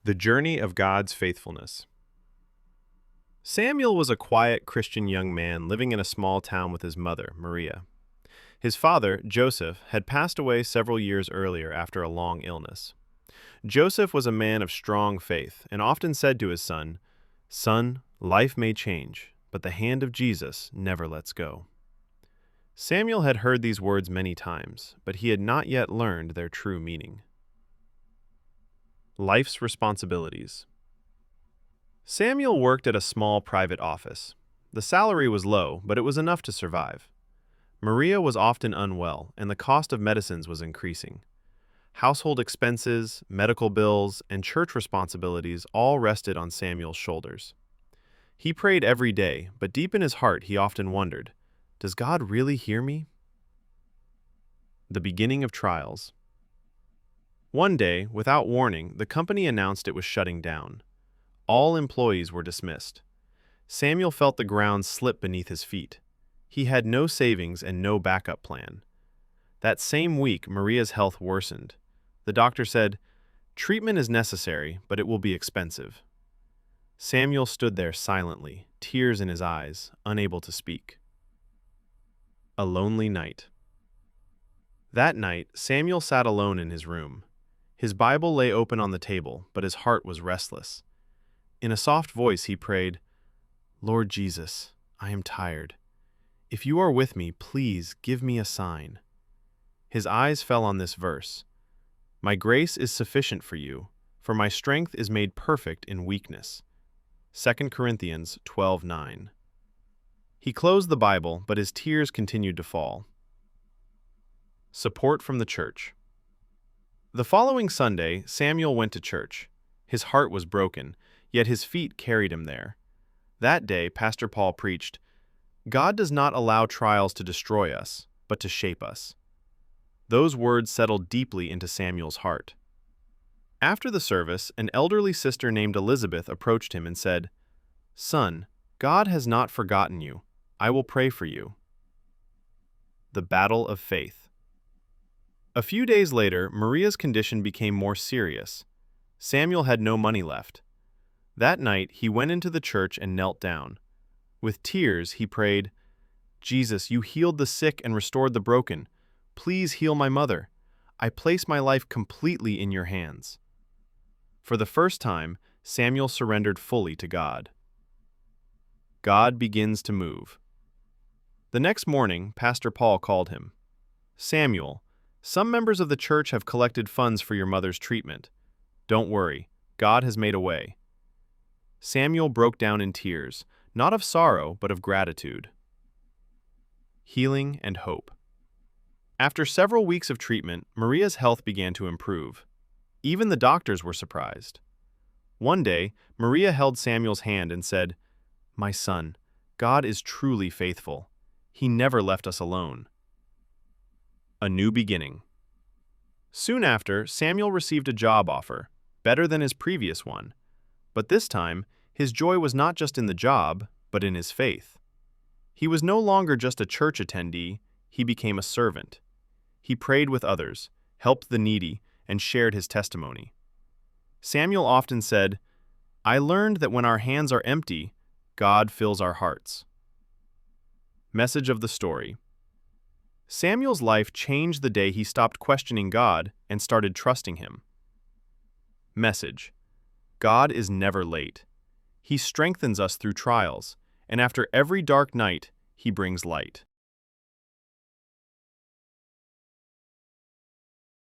The Journey of God's Faithfulness. Samuel was a quiet Christian young man living in a small town with his mother, Maria. His father, Joseph, had passed away several years earlier after a long illness. Joseph was a man of strong faith and often said to his son, "Son, life may change, but the hand of Jesus never lets go." Samuel had heard these words many times, but he had not yet learned their true meaning. Life's responsibilities. Samuel worked at a small private office. The salary was low, but it was enough to survive. Maria was often unwell, and the cost of medicines was increasing. Household expenses, medical bills, and church responsibilities all rested on Samuel's shoulders. He prayed every day, but deep in his heart he often wondered, "Does God really hear me?" The beginning of trials. One day, without warning, the company announced it was shutting down. All employees were dismissed. Samuel felt the ground slip beneath his feet. He had no savings and no backup plan. That same week, Maria's health worsened. The doctor said, "Treatment is necessary, but it will be expensive." Samuel stood there silently, tears in his eyes, unable to speak. A lonely night. That night, Samuel sat alone in his room. His Bible lay open on the table, but his heart was restless. In a soft voice he prayed, "Lord Jesus, I am tired. If you are with me, please give me a sign." His eyes fell on this verse, "My grace is sufficient for you, for my strength is made perfect in weakness." 2 Corinthians 12:9. He closed the Bible, but his tears continued to fall. Support from the church. The following Sunday, Samuel went to church. His heart was broken, yet his feet carried him there. That day, Pastor Paul preached, "God does not allow trials to destroy us, but to shape us." Those words settled deeply into Samuel's heart. After the service, an elderly sister named Elizabeth approached him and said, "Son, God has not forgotten you. I will pray for you." The Battle of Faith. A few days later, Maria's condition became more serious. Samuel had no money left. That night, he went into the church and knelt down. With tears, he prayed, "Jesus, you healed the sick and restored the broken. Please heal my mother. I place my life completely in your hands." For the first time, Samuel surrendered fully to God. God begins to move. The next morning, Pastor Paul called him. "Samuel, some members of the church have collected funds for your mother's treatment. Don't worry, God has made a way." Samuel broke down in tears, not of sorrow, but of gratitude. Healing and hope. After several weeks of treatment, Maria's health began to improve. Even the doctors were surprised. One day, Maria held Samuel's hand and said, "My son, God is truly faithful. He never left us alone." A new beginning. Soon after, Samuel received a job offer, better than his previous one. But this time, his joy was not just in the job, but in his faith. He was no longer just a church attendee, he became a servant. He prayed with others, helped the needy, and shared his testimony. Samuel often said, "I learned that when our hands are empty, God fills our hearts." Message of the story. Samuel's life changed the day he stopped questioning God and started trusting Him. Message: God is never late. He strengthens us through trials, and after every dark night, He brings light.